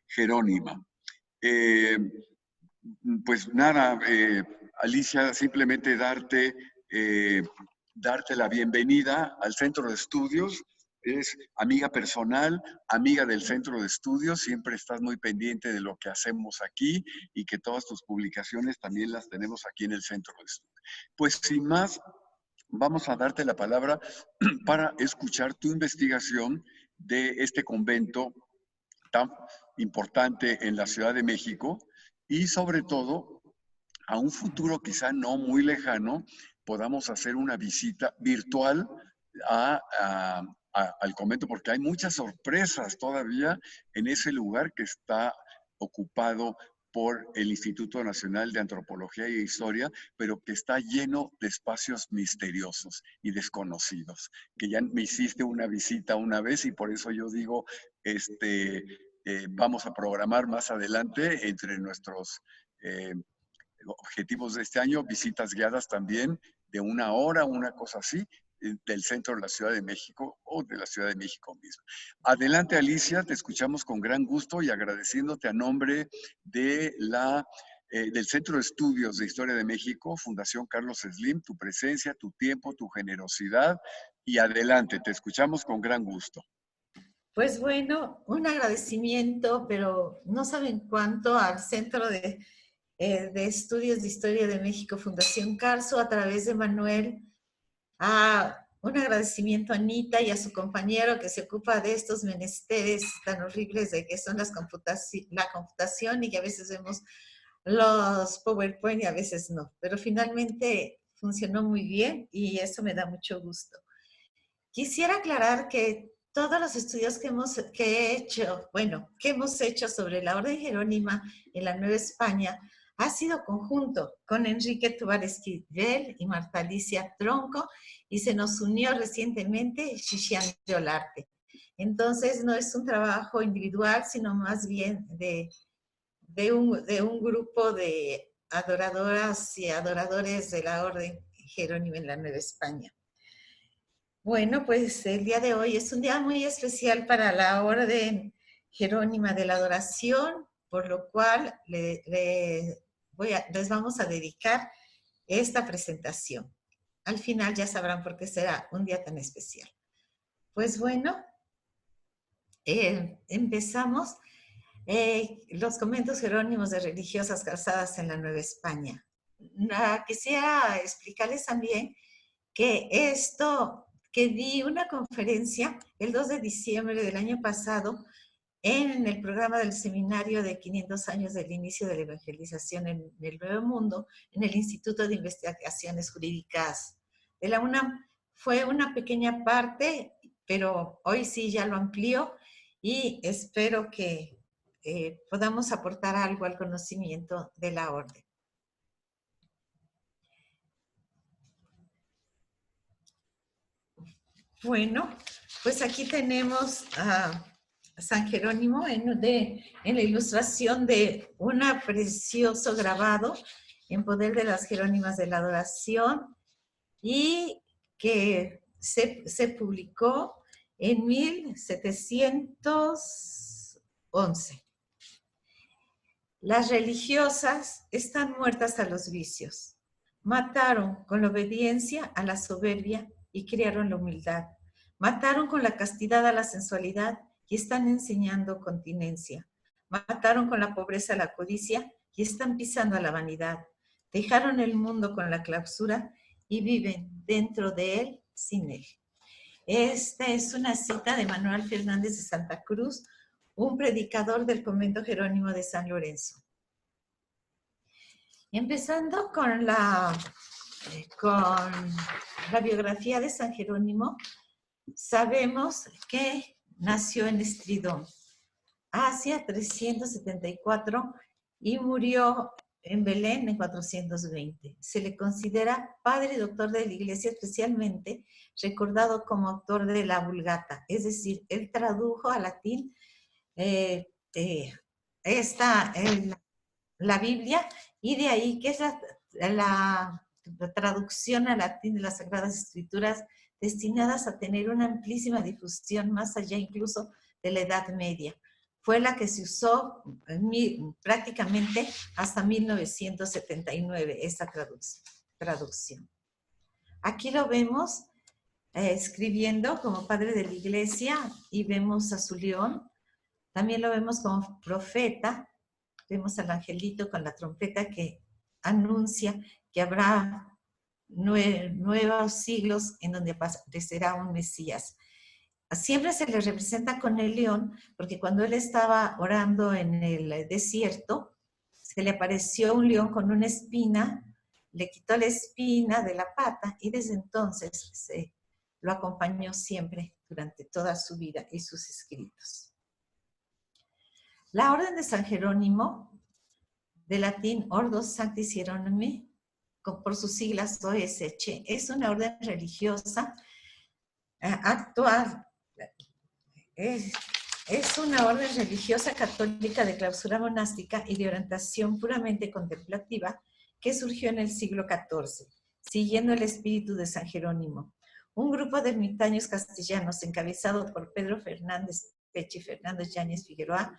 Jerónima. Eh, pues nada, Alicia, simplemente darte la bienvenida al Centro de Estudios. Eres amiga personal, amiga del Centro de Estudios, siempre estás muy pendiente de lo que hacemos aquí y que todas tus publicaciones también las tenemos aquí en el Centro de Estudios. Pues sin más, vamos a darte la palabra para escuchar tu investigación de este convento tan importante en la Ciudad de México y sobre todo a un futuro quizá no muy lejano podamos hacer una visita virtual al convento, porque hay muchas sorpresas todavía en ese lugar que está ocupado por el Instituto Nacional de Antropología y Historia, pero que está lleno de espacios misteriosos y desconocidos, que ya me hiciste una visita una vez y por eso yo digo, vamos a programar más adelante entre nuestros objetivos de este año, visitas guiadas también de 1 hora, una cosa así, del centro de la Ciudad de México o de la Ciudad de México misma. Adelante, Alicia, te escuchamos con gran gusto y agradeciéndote a nombre de del Centro de Estudios de Historia de México, Fundación Carlos Slim, tu presencia, tu tiempo, tu generosidad y adelante, te escuchamos con gran gusto. Pues bueno, un agradecimiento, pero no saben cuánto al Centro de Estudios de Historia de México, Fundación Carso, a través de Manuel. Un agradecimiento a Anita y a su compañero que se ocupa de estos menesteres tan horribles de que son la computación y que a veces vemos los PowerPoint y a veces no. Pero finalmente funcionó muy bien y eso me da mucho gusto. Quisiera aclarar que todos los estudios que hemos hecho sobre la Orden Jerónima en la Nueva España ha sido conjunto con Enrique Tovar Esquivel y Marta Alicia Tronco, y se nos unió recientemente Xixian de Olarte. Entonces no es un trabajo individual, sino más bien de un grupo de adoradoras y adoradores de la Orden Jerónima en la Nueva España. Bueno, pues el día de hoy es un día muy especial para la Orden Jerónima de la Adoración, por lo cual les vamos a dedicar esta presentación. Al final ya sabrán por qué será un día tan especial. Pues bueno, empezamos los conventos jerónimos de religiosas casadas en la Nueva España. Quisiera explicarles también que di una conferencia el 2 de diciembre del año pasado en el programa del seminario de 500 años del inicio de la evangelización en el Nuevo Mundo, en el Instituto de Investigaciones Jurídicas de la UNAM. Fue una pequeña parte, pero hoy sí ya lo amplío y espero que podamos aportar algo al conocimiento de la orden. Bueno, pues aquí tenemos a San Jerónimo en la ilustración de un precioso grabado en poder de las Jerónimas de la Adoración y que se publicó en 1711. Las religiosas están muertas a los vicios. Mataron con la obediencia a la soberbia y criaron la humildad. Mataron con la castidad a la sensualidad y están enseñando continencia. Mataron con la pobreza a la codicia y están pisando a la vanidad. Dejaron el mundo con la clausura y viven dentro de él sin él. Esta es una cita de Manuel Fernández de Santa Cruz, un predicador del convento Jerónimo de San Lorenzo. Empezando con la biografía de San Jerónimo, sabemos que nació en Estridón, hacia 374, y murió en Belén en 420. Se le considera padre y doctor de la Iglesia, especialmente recordado como autor de la Vulgata, es decir, él tradujo al latín la Biblia, y de ahí que es la traducción al latín de las Sagradas Escrituras, destinadas a tener una amplísima difusión más allá incluso de la Edad Media. fue la que se usó prácticamente hasta 1979, esta traducción. Aquí lo vemos escribiendo como padre de la iglesia y vemos a su león. También lo vemos como profeta. Vemos al angelito con la trompeta que anuncia que habrá nuevos siglos en donde aparecerá un Mesías. Siempre se le representa con el león, porque cuando él estaba orando en el desierto, se le apareció un león con una espina, le quitó la espina de la pata y desde entonces lo acompañó siempre durante toda su vida y sus escritos. La Orden de San Jerónimo, de latín Ordo Sancti Hieronymi, por sus siglas OSH, es una orden religiosa actual. Es una orden religiosa católica de clausura monástica y de orientación puramente contemplativa que surgió en el siglo XIV, siguiendo el espíritu de San Jerónimo. Un grupo de ermitaños castellanos encabezado por Pedro Fernández Peche y Fernando Yáñez Figueroa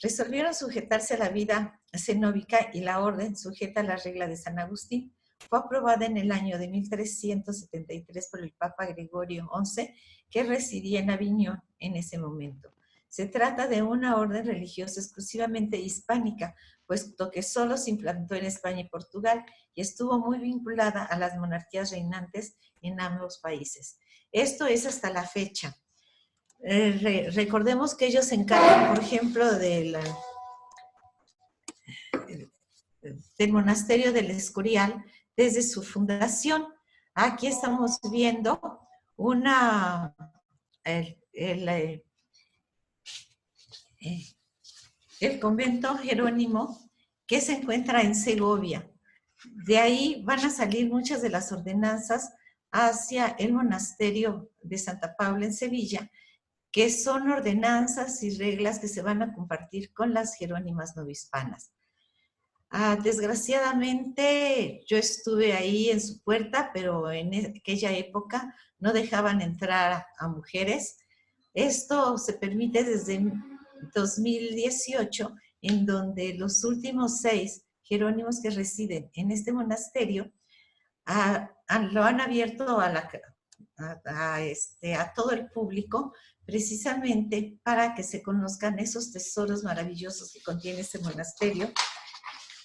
resolvieron sujetarse a la vida cenóbica y la orden, sujeta a la regla de San Agustín, fue aprobada en el año de 1373 por el Papa Gregorio XI, que residía en Aviñón en ese momento. Se trata de una orden religiosa exclusivamente hispánica, puesto que solo se implantó en España y Portugal y estuvo muy vinculada a las monarquías reinantes en ambos países. Esto es hasta la fecha. Recordemos que ellos se encargan, por ejemplo, del monasterio del Escorial desde su fundación. Aquí estamos viendo el convento Jerónimo que se encuentra en Segovia. De ahí van a salir muchas de las ordenanzas hacia el monasterio de Santa Paula en Sevilla, que son ordenanzas y reglas que se van a compartir con las jerónimas novohispanas. Desgraciadamente, yo estuve ahí en su puerta, pero en aquella época no dejaban entrar a mujeres. Esto se permite desde 2018, en donde los últimos 6 jerónimos que residen en este monasterio lo han abierto a todo el público, precisamente para que se conozcan esos tesoros maravillosos que contiene este monasterio.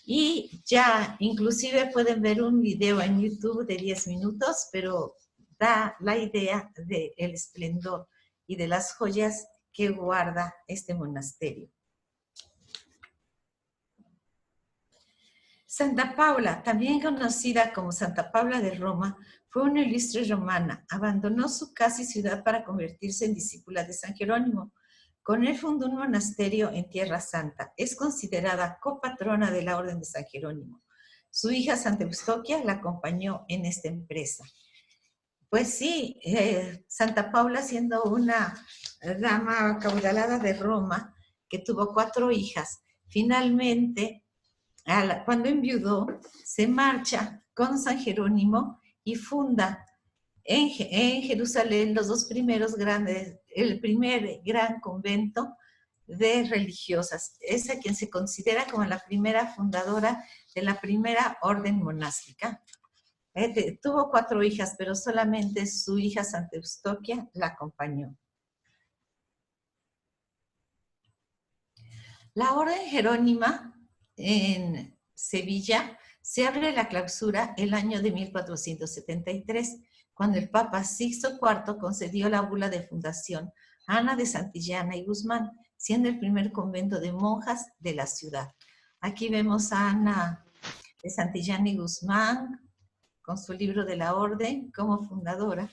Y ya inclusive pueden ver un video en YouTube de 10 minutos, pero da la idea del esplendor y de las joyas que guarda este monasterio. Santa Paula, también conocida como Santa Paula de Roma, fue una ilustre romana. Abandonó su casa y ciudad para convertirse en discípula de San Jerónimo. Con él fundó un monasterio en Tierra Santa. Es considerada copatrona de la Orden de San Jerónimo. Su hija Santa Eustoquia la acompañó en esta empresa. Pues sí, Santa Paula, siendo una dama acaudalada de Roma, que tuvo 4 hijas, finalmente, cuando enviudó, se marcha con San Jerónimo y funda en Jerusalén los 2 primeros el primer gran convento de religiosas. Es a quien se considera como la primera fundadora de la primera orden monástica. Tuvo 4 hijas, pero solamente su hija Santa Eustoquia la acompañó. La orden jerónima en Sevilla se abre la clausura el año de 1473, cuando el Papa Sixto IV concedió la bula de fundación a Ana de Santillana y Guzmán, siendo el primer convento de monjas de la ciudad. Aquí vemos a Ana de Santillana y Guzmán con su libro de la orden como fundadora.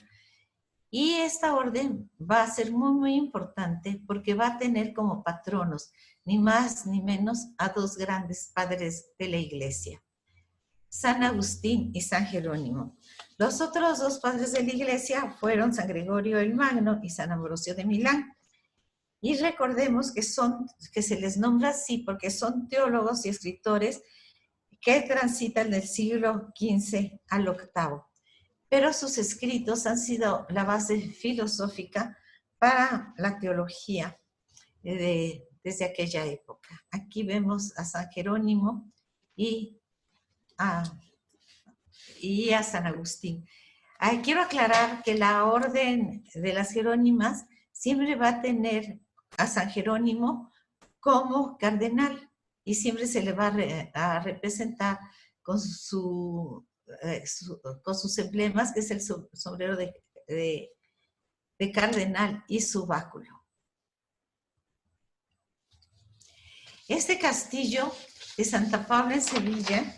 Y esta orden va a ser muy, muy importante porque va a tener como patronos, ni más ni menos, a 2 grandes padres de la Iglesia, San Agustín y San Jerónimo. Los otros 2 padres de la Iglesia fueron San Gregorio el Magno y San Ambrosio de Milán. Y recordemos que se les nombra así porque son teólogos y escritores que transitan del siglo XV al VIII. Pero sus escritos han sido la base filosófica para la teología de desde aquella época. Aquí vemos a San Jerónimo y a San Agustín. Quiero aclarar que la orden de las Jerónimas siempre va a tener a San Jerónimo como cardenal y siempre se le va a representar con, con sus emblemas, que es el sombrero de cardenal y su báculo. Este castillo de Santa Paula en Sevilla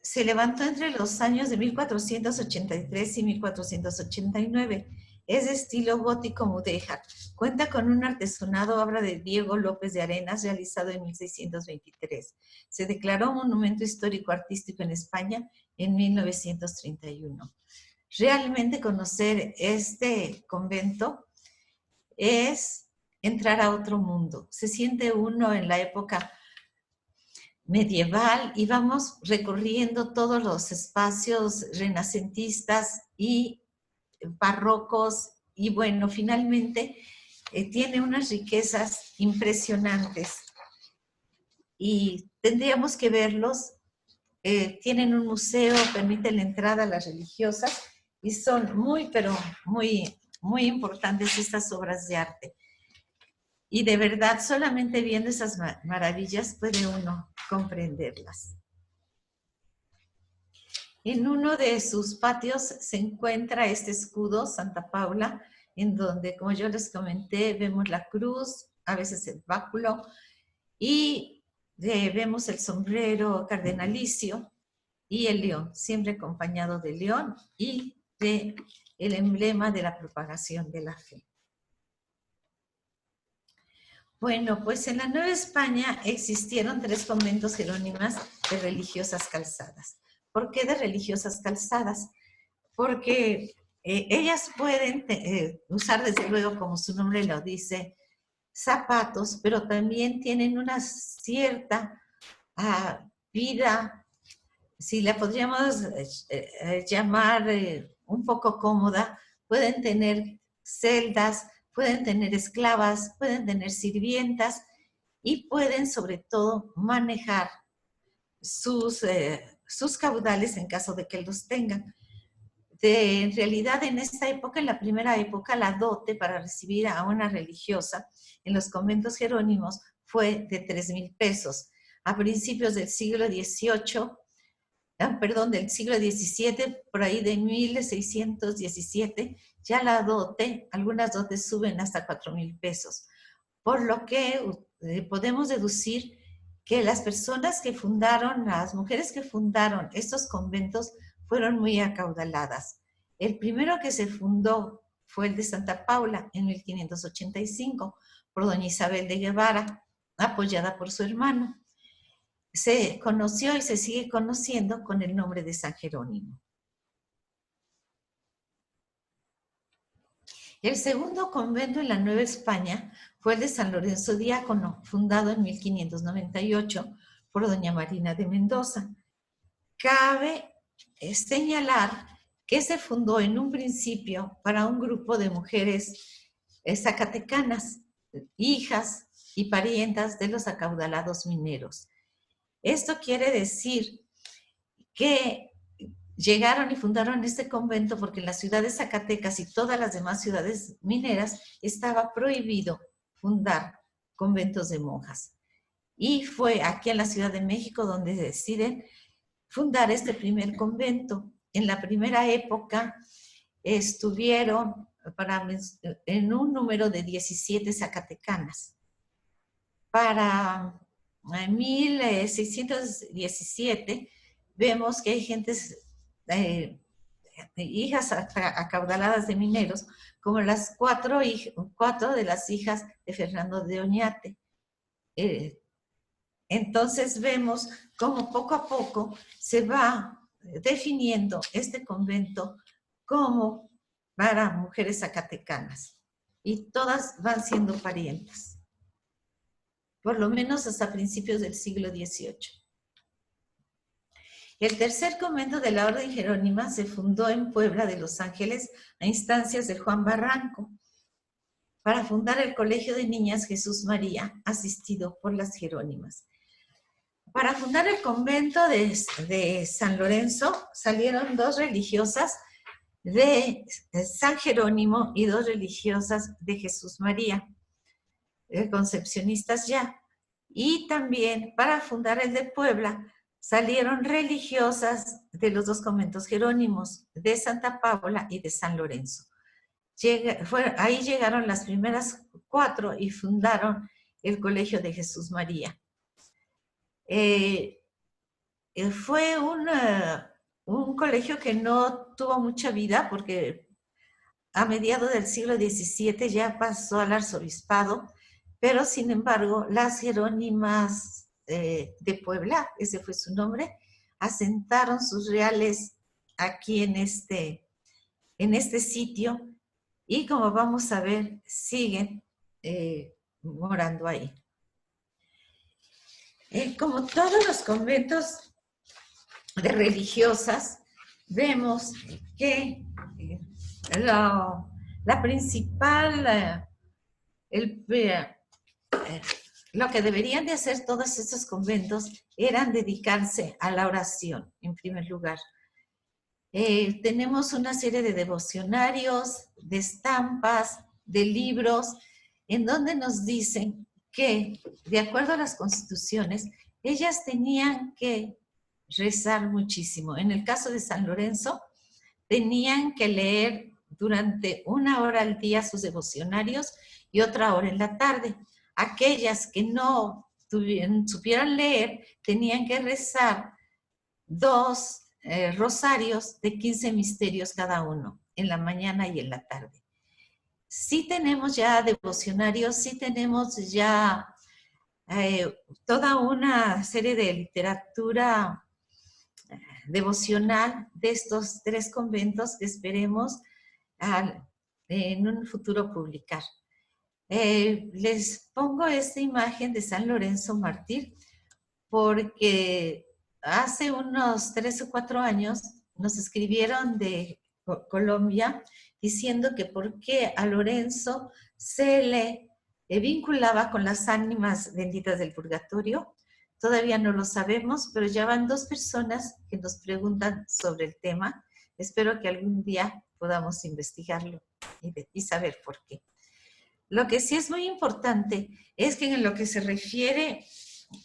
se levantó entre los años de 1483 y 1489. Es de estilo gótico mudéjar. Cuenta con un artesonado obra de Diego López de Arenas realizado en 1623. Se declaró monumento histórico artístico en España en 1931. Realmente conocer este convento es entrar a otro mundo. Se siente uno en la época medieval y vamos recorriendo todos los espacios renacentistas y barrocos y bueno, finalmente tiene unas riquezas impresionantes y tendríamos que verlos. Tienen un museo, permiten la entrada a las religiosas y son muy, pero muy, muy importantes estas obras de arte. Y de verdad, solamente viendo esas maravillas puede uno comprenderlas. En uno de sus patios se encuentra este escudo, Santa Paula, en donde, como yo les comenté, vemos la cruz, a veces el báculo, y vemos el sombrero cardenalicio y el león, siempre acompañado del león y del emblema de la propagación de la fe. Bueno, pues en la Nueva España existieron 3 conventos jerónimas de religiosas calzadas. ¿Por qué de religiosas calzadas? Porque ellas pueden usar, desde luego, como su nombre lo dice, zapatos, pero también tienen una cierta vida, si la podríamos llamar un poco cómoda. Pueden tener celdas, pueden tener esclavas, pueden tener sirvientas y pueden sobre todo manejar sus caudales en caso de que los tengan. En realidad, en esta época, en la primera época, la dote para recibir a una religiosa en los conventos jerónimos fue de 3,000 pesos. A principios del siglo XVIII, del siglo XVII, por ahí de 1617, ya la dote, algunas dotes suben hasta 4,000 pesos. Por lo que podemos deducir que las personas que fundaron, las mujeres que fundaron estos conventos fueron muy acaudaladas. El primero que se fundó fue el de Santa Paula en 1585 por doña Isabel de Guevara, apoyada por su hermano. Se conoció y se sigue conociendo con el nombre de San Jerónimo. El segundo convento en la Nueva España fue el de San Lorenzo Diácono, fundado en 1598 por doña Marina de Mendoza. Cabe señalar que se fundó en un principio para un grupo de mujeres zacatecanas, hijas y parientas de los acaudalados mineros. Esto quiere decir que llegaron y fundaron este convento porque en las ciudades Zacatecas y todas las demás ciudades mineras estaba prohibido fundar conventos de monjas. Y fue aquí en la Ciudad de México donde deciden fundar este primer convento. En la primera época estuvieron en un número de 17 zacatecanas. Para 1617 vemos que hay gentes, hijas acaudaladas de mineros, como las 4 de las hijas de Fernando de Oñate. Entonces vemos cómo poco a poco se va definiendo este convento como para mujeres zacatecanas y todas van siendo parientas, por lo menos hasta principios del siglo XVIII. El tercer convento de la Orden Jerónima se fundó en Puebla de Los Ángeles a instancias de Juan Barranco. para fundar el Colegio de Niñas Jesús María, asistido por las Jerónimas. Para fundar el convento de San Lorenzo salieron 2 religiosas de San Jerónimo y 2 religiosas de Jesús María, concepcionistas ya. Y también para fundar el de Puebla salieron religiosas de los 2 conventos jerónimos, de Santa Paula y de San Lorenzo. Ahí llegaron las primeras 4 y fundaron el Colegio de Jesús María. Fue un colegio que no tuvo mucha vida porque a mediados del siglo XVII ya pasó al arzobispado, pero sin embargo las Jerónimas de Puebla, ese fue su nombre, asentaron sus reales aquí en este sitio y, como vamos a ver, siguen morando ahí. Como todos los conventos de religiosas, vemos que la principal, lo que deberían de hacer todos estos conventos eran dedicarse a la oración, en primer lugar. Tenemos una serie de devocionarios, de estampas, de libros, en donde nos dicen que, de acuerdo a las constituciones, ellas tenían que rezar muchísimo. En el caso de San Lorenzo, tenían que leer durante 1 hora al día sus devocionarios y otra hora en la tarde. Aquellas que no supieran leer, tenían que rezar 2 rosarios de 15 misterios cada uno, en la mañana y en la tarde. Sí tenemos ya devocionarios, sí tenemos ya toda una serie de literatura devocional de estos 3 conventos que esperemos en un futuro publicar. Les pongo esta imagen de San Lorenzo Mártir porque hace unos 3 o 4 años nos escribieron de Colombia diciendo que por qué a Lorenzo se le vinculaba con las ánimas benditas del purgatorio. Todavía no lo sabemos, pero ya van 2 personas que nos preguntan sobre el tema. Espero que algún día podamos investigarlo y saber por qué. Lo que sí es muy importante es que en lo que se refiere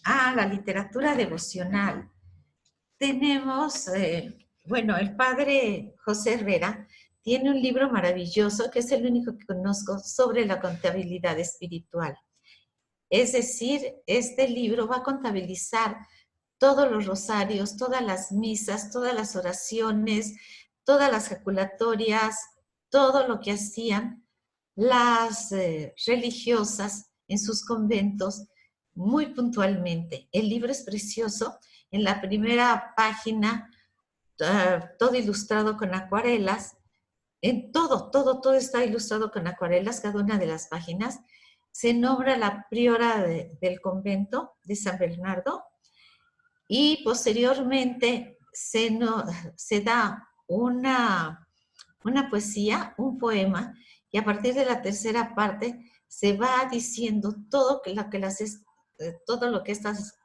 a la literatura devocional, tenemos, el padre José Herrera tiene un libro maravilloso que es el único que conozco sobre la contabilidad espiritual. Es decir, este libro va a contabilizar todos los rosarios, todas las misas, todas las oraciones, todas las jaculatorias, todo lo que hacían las religiosas en sus conventos muy puntualmente. El libro es precioso. En la primera página, todo ilustrado con acuarelas. En todo está ilustrado con acuarelas, cada una de las páginas. Se nombra la priora del convento de San Bernardo y posteriormente se da una poesía, un poema, y a partir de la tercera parte se va diciendo todo lo que estas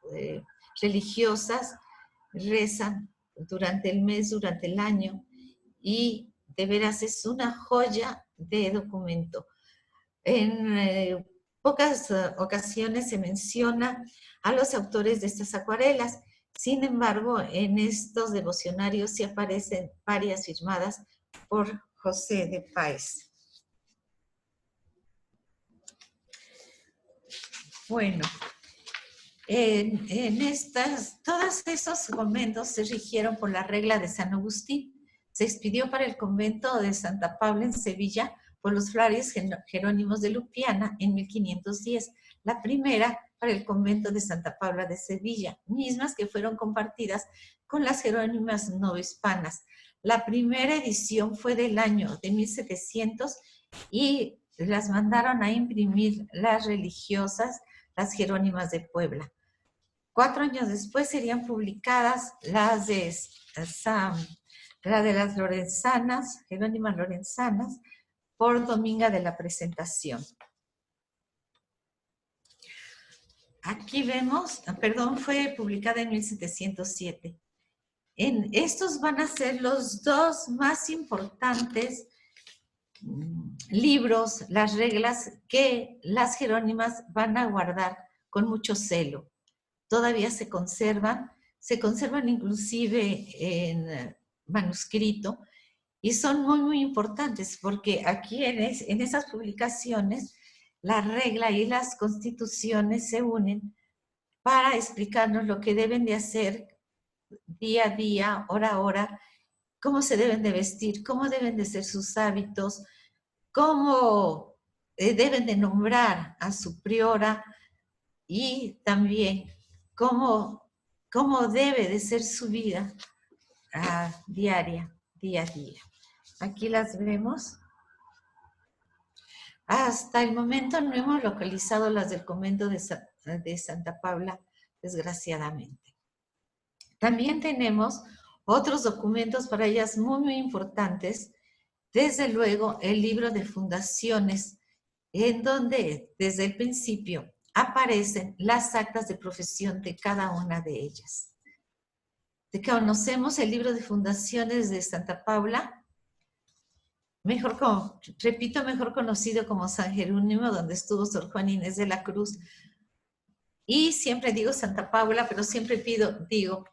religiosas rezan durante el mes, durante el año, y de veras es una joya de documento. En pocas ocasiones se menciona a los autores de estas acuarelas. Sin embargo, en estos devocionarios sí aparecen varias firmadas por José de Páez. Bueno, todos esos conventos se rigieron por la regla de San Agustín. Se expidió para el convento de Santa Paula en Sevilla por los frailes jerónimos de Lupiana en 1510. La primera para el convento de Santa Paula de Sevilla, mismas que fueron compartidas con las jerónimas novohispanas. La primera edición fue del año de 1700 y las mandaron a imprimir las religiosas, las jerónimas de Puebla. 4 años después serían publicadas las de las lorenzanas, jerónimas lorenzanas, por Dominga de la Presentación. Aquí vemos, perdón, fue publicada en 1707. Estos van a ser los dos más importantes libros, las reglas que las jerónimas van a guardar con mucho celo. Todavía se conservan inclusive en manuscrito, y son muy, muy importantes, porque aquí en esas publicaciones la regla y las constituciones se unen para explicarnos lo que deben de hacer día a día, hora a hora, cómo se deben de vestir, cómo deben de ser sus hábitos, cómo deben de nombrar a su priora, y también cómo debe de ser su vida diaria, día a día. Aquí las vemos. Hasta el momento no hemos localizado las del convento de Santa Paula, desgraciadamente. También tenemos otros documentos para ellas muy, muy importantes. Desde luego, el libro de fundaciones, en donde desde el principio aparecen las actas de profesión de cada una de ellas. De que conocemos el libro de fundaciones de Santa Paula, mejor conocido como San Jerónimo, donde estuvo Sor Juana Inés de la Cruz. Y siempre digo Santa Paula, pero siempre digo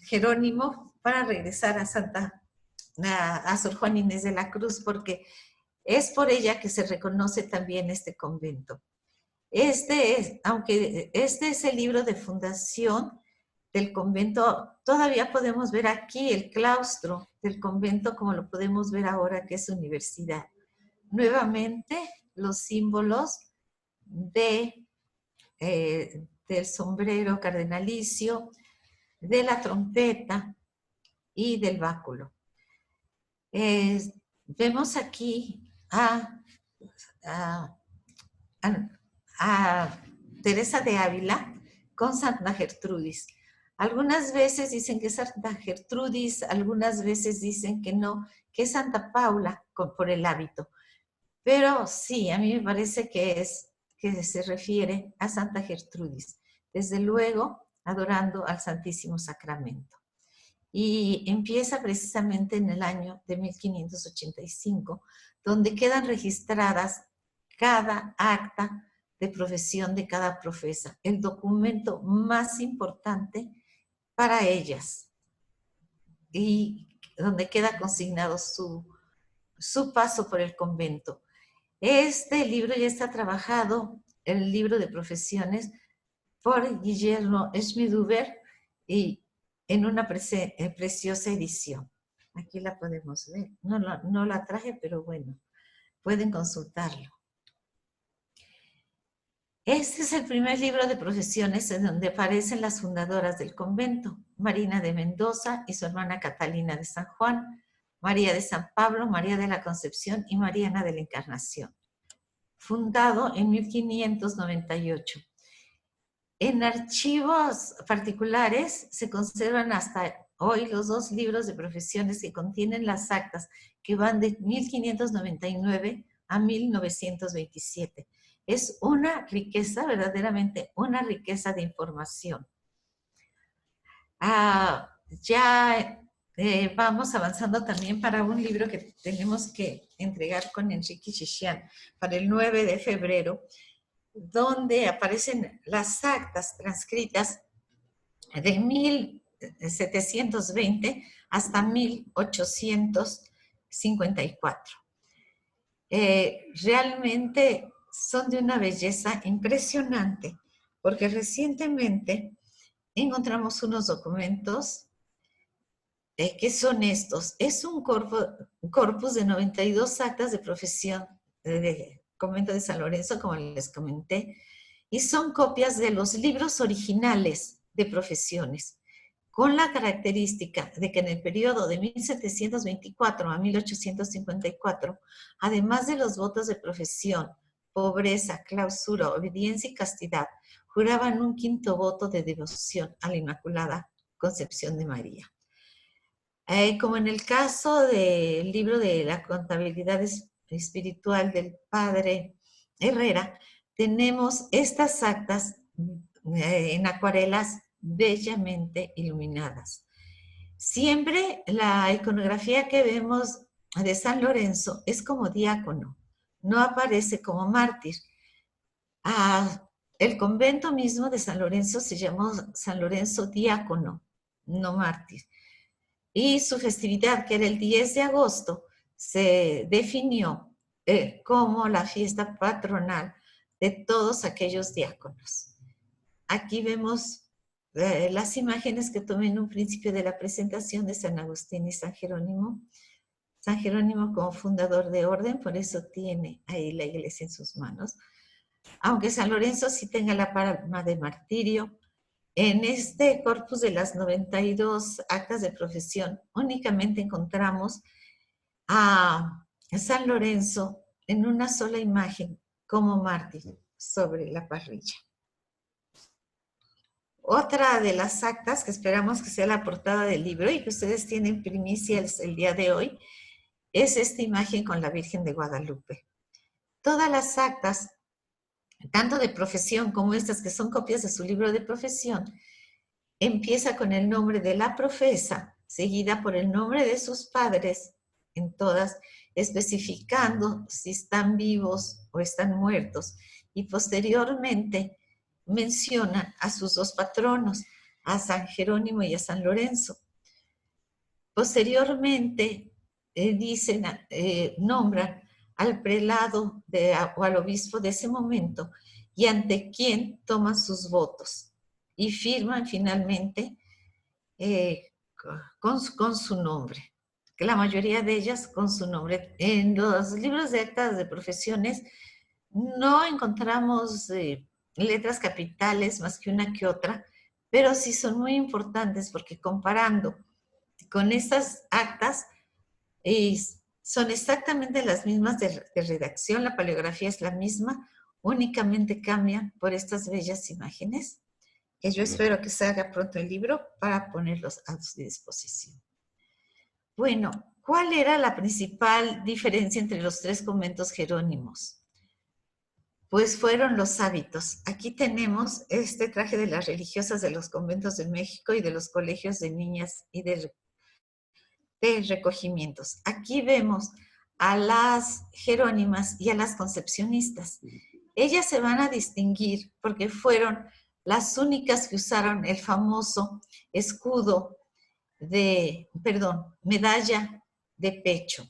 Jerónimo para regresar a Sor Juana Inés de la Cruz, porque es por ella que se reconoce también este convento. Aunque este es el libro de fundación del convento, todavía podemos ver aquí el claustro del convento, como lo podemos ver ahora que es universidad. Nuevamente, los símbolos del sombrero cardenalicio, de la trompeta y del báculo. Vemos aquí a Teresa de Ávila con Santa Gertrudis. Algunas veces dicen que es Santa Gertrudis, algunas veces dicen que no, que es Santa Paula por el hábito. Pero sí, a mí me parece que se refiere a Santa Gertrudis. Desde luego, adorando al Santísimo Sacramento. Y empieza precisamente en el año de 1585, donde quedan registradas cada acta de profesión de cada profesa, el documento más importante para ellas, y donde queda consignado su paso por el convento. Este libro ya está trabajado, el libro de profesiones, por Guillermo Schmiduber, y en una preciosa edición. Aquí la podemos ver. No la traje, pero bueno, pueden consultarlo. Este es el primer libro de profesiones en donde aparecen las fundadoras del convento: Marina de Mendoza y su hermana Catalina de San Juan, María de San Pablo, María de la Concepción y Mariana de la Encarnación. Fundado en 1598. En archivos particulares se conservan hasta hoy los dos libros de profesiones que contienen las actas, que van de 1599 a 1927. Es una riqueza, verdaderamente una riqueza de información. Vamos avanzando también para un libro que tenemos que entregar con Enrique Chichián para el 9 de febrero, donde aparecen las actas transcritas de 1720 hasta 1854. Realmente son de una belleza impresionante, porque recientemente encontramos unos documentos que son estos. Es un corpus de 92 actas de profesión de Convento de San Lorenzo, como les comenté, y son copias de los libros originales de profesiones, con la característica de que en el periodo de 1724 a 1854, además de los votos de profesión, pobreza, clausura, obediencia y castidad, juraban un quinto voto de devoción a la Inmaculada Concepción de María. Como en el caso del libro de la contabilidad espiritual del padre Herrera, tenemos estas actas en acuarelas bellamente iluminadas. Siempre la iconografía que vemos de San Lorenzo es como diácono, no aparece como mártir. El convento mismo de San Lorenzo se llamó San Lorenzo Diácono, no mártir. Y su festividad, que era el 10 de agosto, se definió como la fiesta patronal de todos aquellos diáconos. Aquí vemos las imágenes que tomé en un principio de la presentación de San Agustín y San Jerónimo. San Jerónimo como fundador de orden, por eso tiene ahí la iglesia en sus manos. Aunque San Lorenzo sí tenga la palma de martirio, en este corpus de las 92 actas de profesión únicamente encontramos a San Lorenzo en una sola imagen como mártir sobre la parrilla. Otra de las actas que esperamos que sea la portada del libro y que ustedes tienen primicia el día de hoy es esta imagen con la Virgen de Guadalupe. Todas las actas, tanto de profesión como estas que son copias de su libro de profesión, empieza con el nombre de la profesa, seguida por el nombre de sus padres, en todas, especificando si están vivos o están muertos, y posteriormente mencionan a sus dos patronos, a San Jerónimo y a San Lorenzo. Posteriormente nombran al prelado o al obispo de ese momento y ante quien toman sus votos y firman finalmente con su nombre, que la mayoría de ellas con su nombre. En los libros de actas de profesiones no encontramos letras capitales más que una que otra, pero sí son muy importantes porque comparando con estas actas son exactamente las mismas de redacción, la paleografía es la misma, únicamente cambian por estas bellas imágenes, que yo espero que salga pronto el libro para ponerlos a su disposición. Bueno, ¿cuál era la principal diferencia entre los tres conventos jerónimos? Pues fueron los hábitos. Aquí tenemos este traje de las religiosas de los conventos de México y de los colegios de niñas y de recogimientos. Aquí vemos a las jerónimas y a las concepcionistas. Ellas se van a distinguir porque fueron las únicas que usaron el famoso medalla de pecho.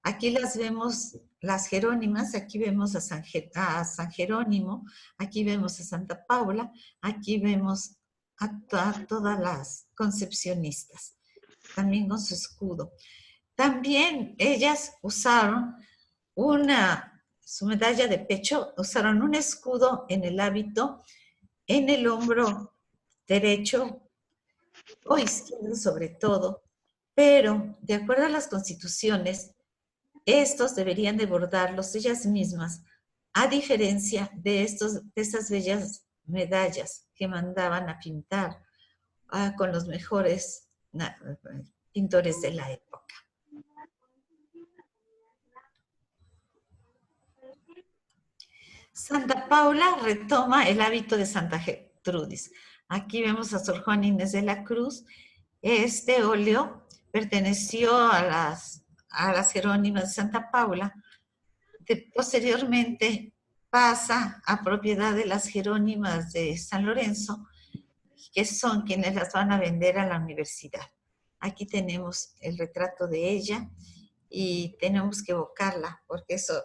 Aquí las vemos las jerónimas, aquí vemos a San Jerónimo, aquí vemos a Santa Paula, aquí vemos a todas las concepcionistas, también con su escudo. También ellas usaron su medalla de pecho, usaron un escudo en el hábito, en el hombro derecho o izquierdo sobre todo, pero de acuerdo a las constituciones, estos deberían de bordarlos ellas mismas, a diferencia de estas bellas medallas que mandaban a pintar con los mejores pintores de la época. Santa Paula retoma el hábito de Santa Gertrudis. Aquí vemos a Sor Juana Inés de la Cruz. Este óleo perteneció a las jerónimas de Santa Paula. Posteriormente pasa a propiedad de las jerónimas de San Lorenzo, que son quienes las van a vender a la universidad. Aquí tenemos el retrato de ella y tenemos que evocarla, porque eso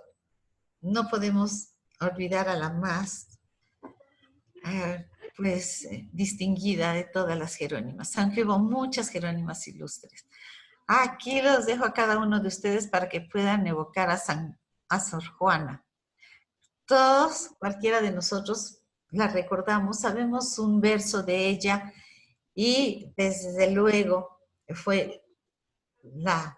no podemos olvidar a la más distinguida de todas las jerónimas, aunque hubo muchas jerónimas ilustres. Aquí los dejo a cada uno de ustedes para que puedan evocar a Sor Juana. Todos, cualquiera de nosotros, la recordamos, sabemos un verso de ella y desde luego fue una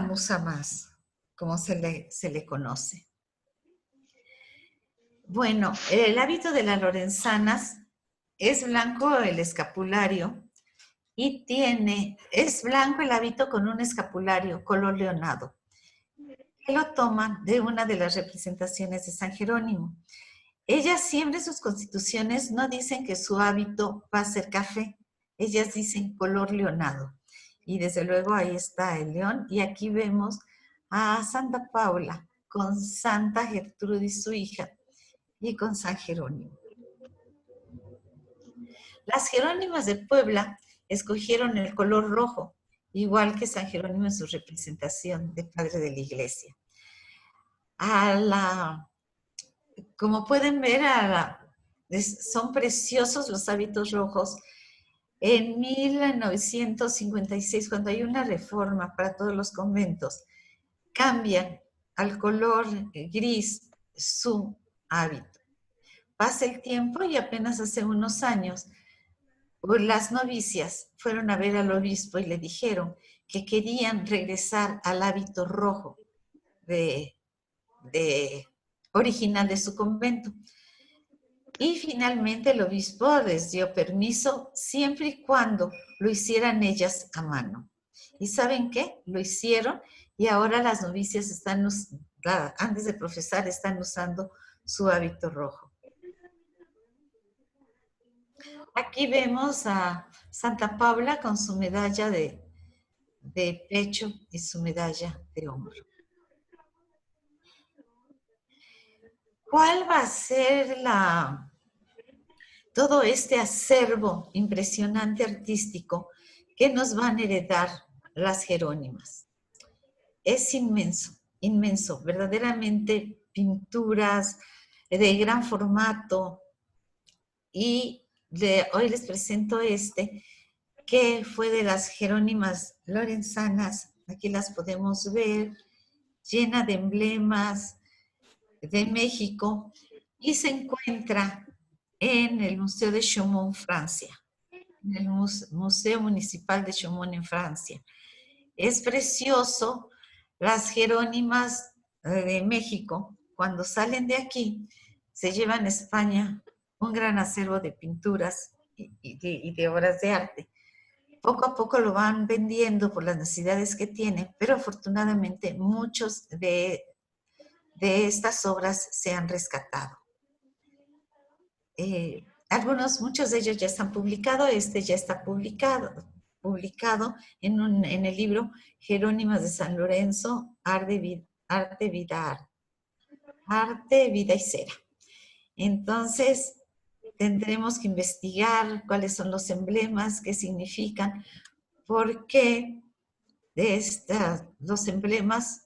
musa más, como se le conoce. Bueno, el hábito de las lorenzanas es blanco el escapulario y es blanco el hábito con un escapulario color leonado. que lo toman de una de las representaciones de San Jerónimo. Ellas siempre en sus constituciones no dicen que su hábito va a ser café, ellas dicen color leonado. Y desde luego ahí está el león, y aquí vemos a Santa Paula con Santa Gertrudis, su hija, y con San Jerónimo. Las Jerónimas de Puebla escogieron el color rojo, igual que San Jerónimo en su representación de padre de la iglesia. Como pueden ver, son preciosos los hábitos rojos. En 1956, cuando hay una reforma para todos los conventos, cambian al color gris su hábito. Pasa el tiempo y apenas hace unos años, las novicias fueron a ver al obispo y le dijeron que querían regresar al hábito rojo original de su convento. Y finalmente el obispo les dio permiso siempre y cuando lo hicieran ellas a mano. ¿Y saben qué? Lo hicieron y ahora las novicias antes de profesar, están usando su hábito rojo. Aquí vemos a Santa Paula con su medalla de pecho y su medalla de hombro. ¿Cuál va a ser todo este acervo impresionante artístico que nos van a heredar las Jerónimas? Es inmenso, inmenso, verdaderamente pinturas de gran formato. Y hoy les presento que fue de las Jerónimas lorenzanas. Aquí las podemos ver, llena de emblemas de México, y se encuentra en el Museo de Chaumont, Francia, en el Museo Municipal de Chaumont en Francia. Es precioso. Las Jerónimas de México, cuando salen de aquí, se llevan a España un gran acervo de pinturas y de obras de arte. Poco a poco lo van vendiendo por las necesidades que tienen, pero afortunadamente muchos de estas obras se han rescatado. Muchos de ellos ya están publicados. Ya está publicado en el libro Jerónimas de San Lorenzo, Arte, Vida y Cera. Entonces, tendremos que investigar cuáles son los emblemas, qué significan, porque los emblemas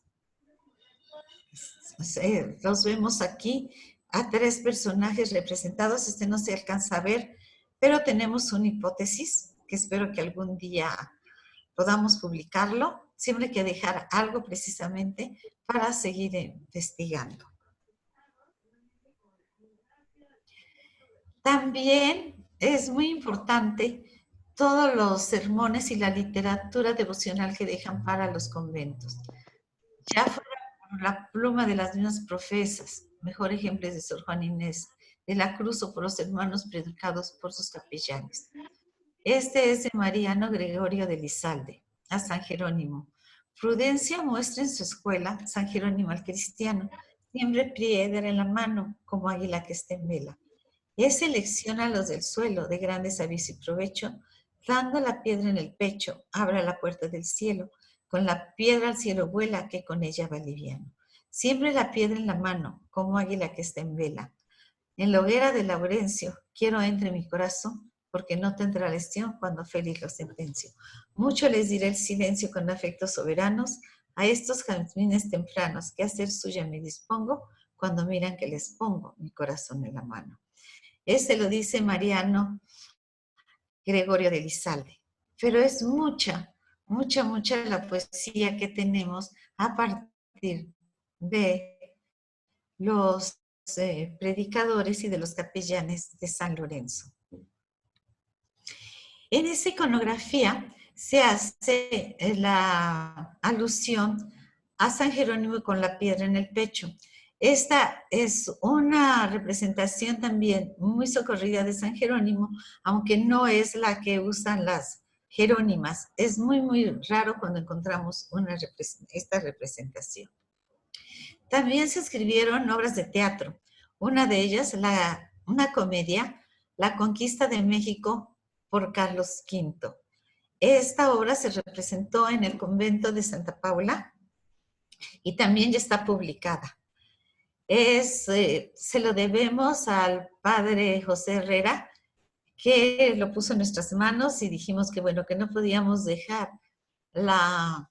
los vemos aquí a 3 personajes representados. No se alcanza a ver, pero tenemos una hipótesis que espero que algún día podamos publicarlo. Siempre hay que dejar algo precisamente para seguir investigando. También es muy importante todos los sermones y la literatura devocional que dejan para los conventos. Ya fuera por la pluma de las mismas profesas, mejor ejemplo es de Sor Juana Inés de la Cruz, o por los hermanos predicados por sus capellanes. Es de Mariano Gregorio de Elizalde, a San Jerónimo. Prudencia muestra en su escuela San Jerónimo el cristiano, siempre piedra en la mano, como águila que está en vela. Él selecciona a los del suelo, de grandes aviso y provecho, dando la piedra en el pecho, abra la puerta del cielo, con la piedra al cielo vuela, que con ella va liviano. Siempre la piedra en la mano, como águila que está en vela. En la hoguera de Laurencio, quiero entre mi corazón, porque no tendrá lesión cuando Félix lo sentenció. Mucho les diré el silencio con afectos soberanos, a estos jazmines tempranos, que a ser suya me dispongo, cuando miran que les pongo mi corazón en la mano. Lo dice Mariano Gregorio de Elizalde. Pero es mucha la poesía que tenemos a partir de los predicadores y de los capellanes de San Lorenzo. En esa iconografía se hace la alusión a San Jerónimo con la piedra en el pecho. Esta es una representación también muy socorrida de San Jerónimo, aunque no es la que usan las Jerónimas. Es muy raro cuando encontramos esta representación. También se escribieron obras de teatro. Una de ellas, una comedia, La Conquista de México por Carlos V. Esta obra se representó en el convento de Santa Paula y también ya está publicada. Se lo debemos al padre José Herrera, que lo puso en nuestras manos y dijimos que, bueno, que no podíamos dejar la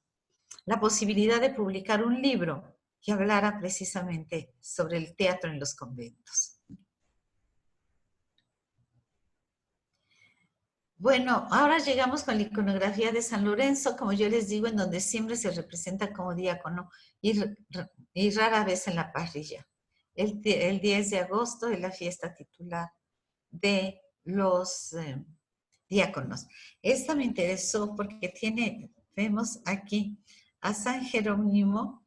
posibilidad de publicar un libro que hablara precisamente sobre el teatro en los conventos. Bueno, ahora llegamos con la iconografía de San Lorenzo, como yo les digo, en donde siempre se representa como diácono y rara vez en la parrilla. El 10 de agosto es la fiesta titular de los diáconos. Esta me interesó porque vemos aquí a San Jerónimo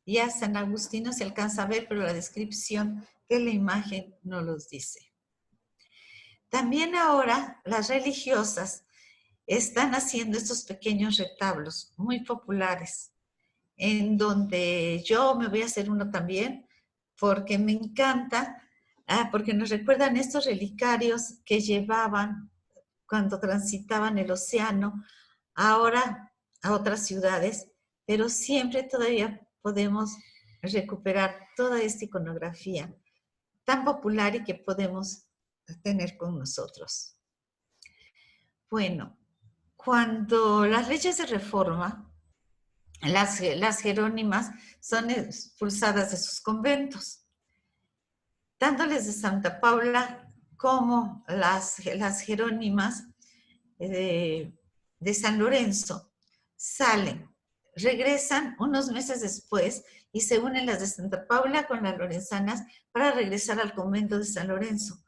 y a San Agustino, se alcanza a ver, pero la descripción de la imagen no los dice. También ahora las religiosas están haciendo estos pequeños retablos muy populares, en donde yo me voy a hacer uno también, porque me encanta, porque nos recuerdan estos relicarios que llevaban cuando transitaban el océano, ahora a otras ciudades, pero siempre todavía podemos recuperar toda esta iconografía tan popular y que podemos tener con nosotros. Bueno, cuando las leyes de reforma, las jerónimas son expulsadas de sus conventos. Tanto las de Santa Paula como las jerónimas de San Lorenzo salen, regresan unos meses después y se unen las de Santa Paula con las lorenzanas para regresar al convento de San Lorenzo.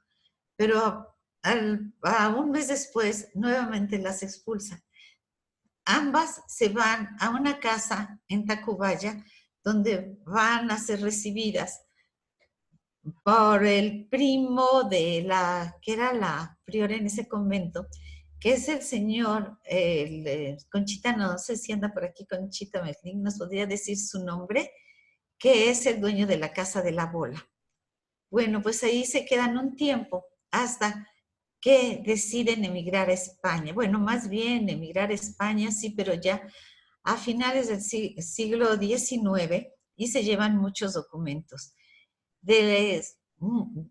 Pero a un mes después nuevamente las expulsan. Ambas se van a una casa en Tacubaya donde van a ser recibidas por el primo de que era la priora en ese convento, que es el señor Conchita, no sé si anda por aquí Conchita Merlín, nos podría decir su nombre, que es el dueño de la Casa de la Bola. Bueno, pues ahí se quedan un tiempo hasta que deciden emigrar a España. Bueno, más bien emigrar a España, sí, pero ya a finales del siglo XIX, y se llevan muchos documentos.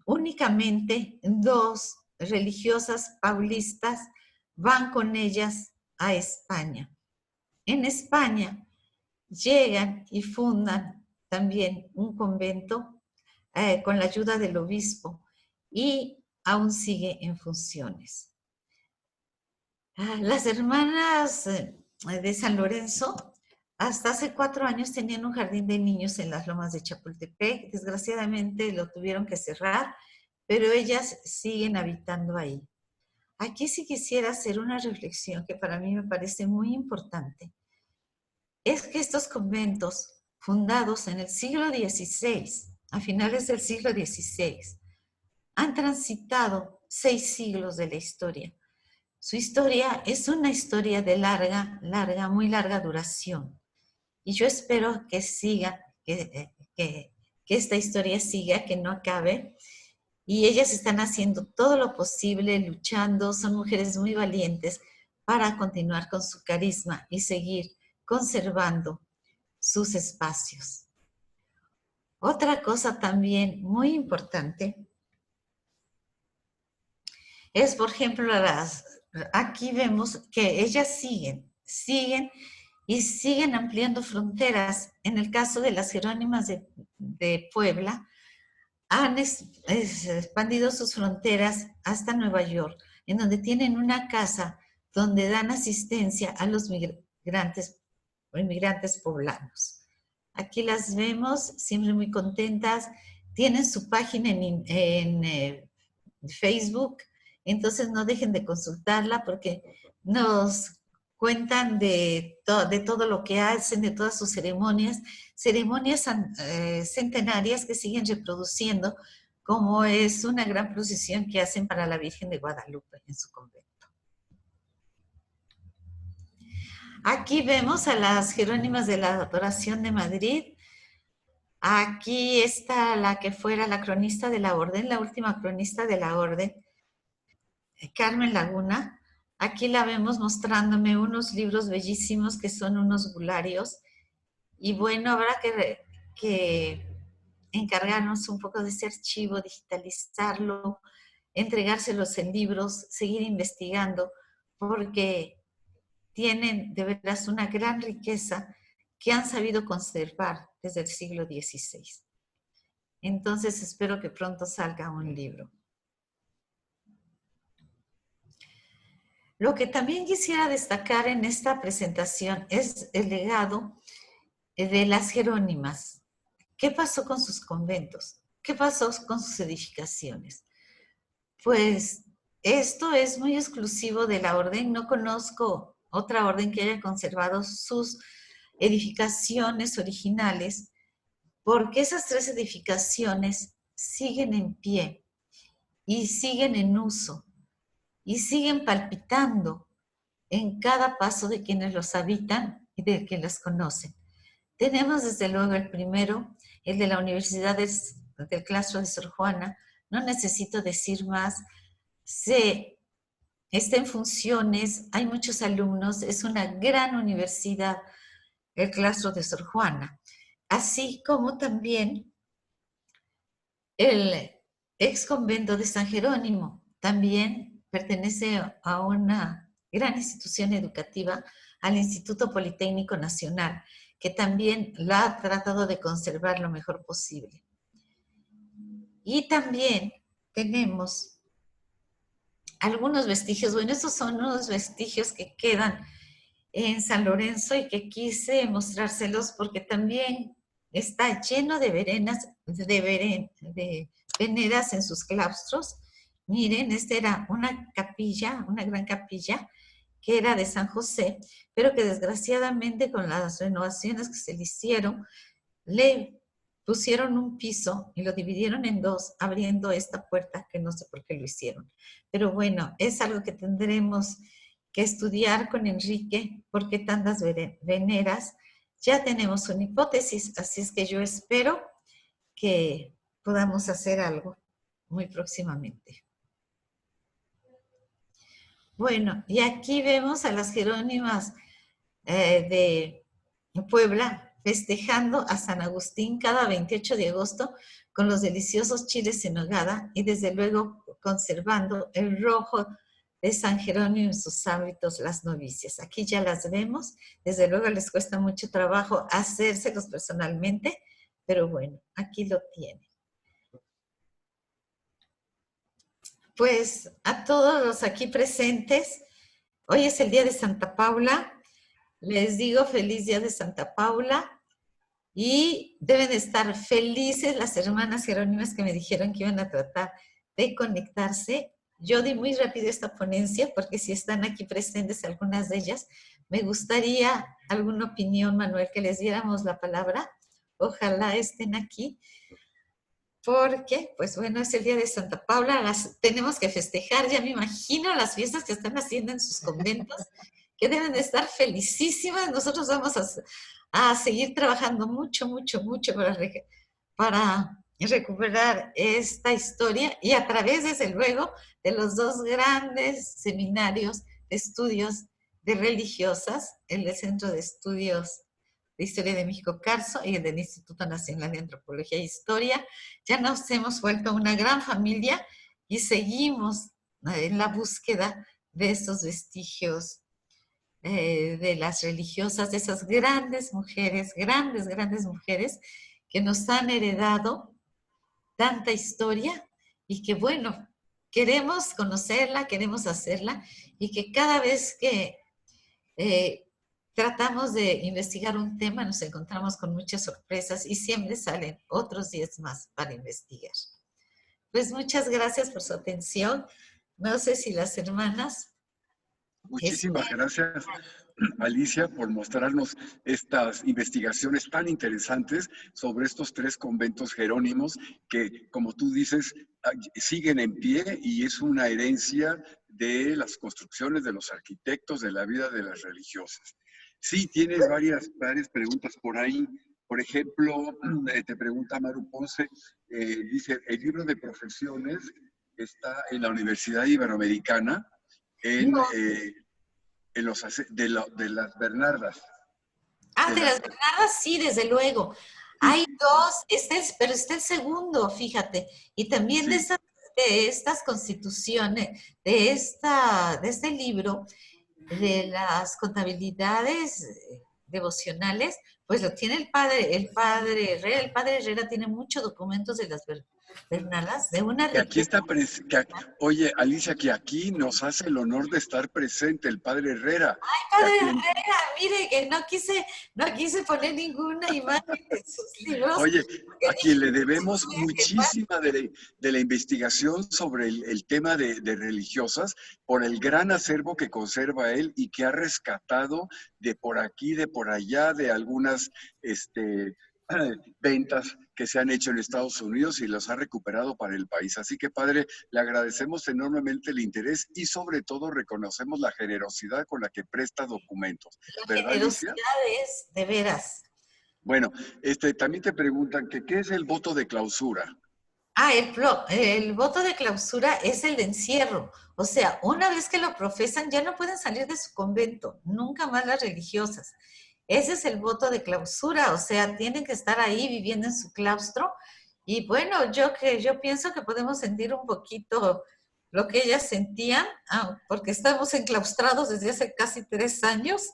Únicamente 2 religiosas paulistas van con ellas a España. En España llegan y fundan también un convento con la ayuda del obispo y aún sigue en funciones. Las hermanas de San Lorenzo hasta hace 4 años tenían un jardín de niños en las lomas de Chapultepec. Desgraciadamente lo tuvieron que cerrar, pero ellas siguen habitando ahí. Aquí sí quisiera hacer una reflexión que para mí me parece muy importante. Es que estos conventos fundados en el siglo XVI, a finales del siglo XVI, han transitado 6 siglos de la historia. Su historia es una historia de muy larga duración. Y yo espero que siga, que esta historia siga, que no acabe. Y ellas están haciendo todo lo posible, luchando, son mujeres muy valientes para continuar con su carisma y seguir conservando sus espacios. Otra cosa también muy importante es, por ejemplo, aquí vemos que ellas siguen y siguen ampliando fronteras. En el caso de las Jerónimas de Puebla, han expandido sus fronteras hasta Nueva York, en donde tienen una casa donde dan asistencia a los inmigrantes poblanos. Aquí las vemos, siempre muy contentas. Tienen su página en Facebook, entonces no dejen de consultarla porque nos cuentan de todo lo que hacen, de todas sus ceremonias centenarias que siguen reproduciendo, como es una gran procesión que hacen para la Virgen de Guadalupe en su convento. Aquí vemos a las Jerónimas de la Adoración de Madrid. Aquí está la que fuera la cronista de la orden, la última cronista de la orden, Carmen Laguna. Aquí la vemos mostrándome unos libros bellísimos que son unos bularios. Y bueno, habrá que encargarnos un poco de ese archivo, digitalizarlo, entregárselos en libros, seguir investigando, porque tienen de veras una gran riqueza que han sabido conservar desde el siglo XVI. Entonces espero que pronto salga un libro. Lo que también quisiera destacar en esta presentación es el legado de las Jerónimas. ¿Qué pasó con sus conventos? ¿Qué pasó con sus edificaciones? Pues esto es muy exclusivo de la orden. No conozco otra orden que haya conservado sus edificaciones originales, porque esas 3 edificaciones siguen en pie y siguen en uso y siguen palpitando en cada paso de quienes los habitan y de quienes las conocen. Tenemos desde luego el primero, el de la Universidad del Claustro de Sor Juana. No necesito decir más. Está en funciones, hay muchos alumnos, es una gran universidad el Claustro de Sor Juana. Así como también el ex convento de San Jerónimo, también pertenece a una gran institución educativa, al Instituto Politécnico Nacional, que también la ha tratado de conservar lo mejor posible. Y también tenemos algunos vestigios, bueno, estos son unos vestigios que quedan en San Lorenzo y que quise mostrárselos porque también está lleno de veneras en sus claustros. Miren, esta era una capilla, una gran capilla, que era de San José, pero que desgraciadamente con las renovaciones que se le hicieron, le pusieron un piso y lo dividieron en 2, abriendo esta puerta, que no sé por qué lo hicieron. Pero bueno, es algo que tendremos que estudiar con Enrique, por qué tantas veneras. Ya tenemos una hipótesis, así es que yo espero que podamos hacer algo muy próximamente. Bueno, y aquí vemos a las Jerónimas de Puebla festejando a San Agustín cada 28 de agosto con los deliciosos chiles en nogada y desde luego conservando el rojo de San Jerónimo en sus hábitos, las novicias. Aquí ya las vemos, desde luego les cuesta mucho trabajo hacérselos personalmente, pero bueno, aquí lo tienen. Pues a todos los aquí presentes, hoy es el día de Santa Paula. Les digo feliz día de Santa Paula y deben estar felices las hermanas jerónimas que me dijeron que iban a tratar de conectarse. Yo di muy rápido esta ponencia porque si están aquí presentes algunas de ellas, me gustaría alguna opinión, Manuel, que les diéramos la palabra. Ojalá estén aquí porque, pues bueno, es el día de Santa Paula, las tenemos que festejar. Ya me imagino las fiestas que están haciendo en sus conventos, que deben de estar felicísimas. Nosotros vamos a seguir trabajando mucho, mucho, mucho para recuperar esta historia y a través, desde luego, de los 2 grandes seminarios de estudios de religiosas, el del Centro de Estudios de Historia de México Carso y el del Instituto Nacional de Antropología e Historia. Ya nos hemos vuelto una gran familia y seguimos en la búsqueda de estos vestigios de las religiosas, de esas grandes mujeres que nos han heredado tanta historia y que bueno, queremos conocerla, queremos hacerla y que cada vez que tratamos de investigar un tema nos encontramos con muchas sorpresas y siempre salen otros 10 más para investigar. Pues muchas gracias por su atención. No sé si las hermanas... Muchísimas gracias, Alicia, por mostrarnos estas investigaciones tan interesantes sobre estos 3 conventos jerónimos que, como tú dices, siguen en pie y es una herencia de las construcciones de los arquitectos, de la vida de las religiosas. Sí, tienes varias preguntas por ahí. Por ejemplo, te pregunta Maru Ponce, dice, el libro de profesiones está en la Universidad Iberoamericana, en, No. en los, de las Bernardas. Ah, De de las, las Bernardas, sí, desde luego. sí, Hay dos, pero está el segundo, fíjate. Y también sí. de estas constituciones, de este libro, de las contabilidades devocionales, pues lo tiene el padre Herrera. El padre Herrera tiene muchos documentos de las Bernardas, de una Que aquí riqueza. está, oye, Alicia, que aquí nos hace el honor de estar presente el padre Herrera, que Padre aquí Herrera, mire que no quise poner ninguna imagen de sus libros, oye, porque a quien dije, le "No debemos voy a quemar". muchísima de la investigación sobre el tema de religiosas, por el gran acervo que conserva él y que ha rescatado de por aquí, de por allá, de algunas este, ventas que se han hecho en Estados Unidos y los ha recuperado para el país. Así que, padre, le agradecemos enormemente el interés y sobre todo reconocemos la generosidad con la que presta documentos. La ¿Verdad, Alicia? generosidad es de veras. Bueno, también te preguntan que qué es el voto de clausura. Ah, el voto de clausura es el de encierro. O sea, una vez que lo profesan, ya no pueden salir de su convento, nunca más las religiosas. Ese es el voto de clausura, o sea, tienen que estar ahí viviendo en su claustro. Y bueno, yo pienso que podemos sentir un poquito lo que ellas sentían, porque estamos enclaustrados desde hace casi 3 años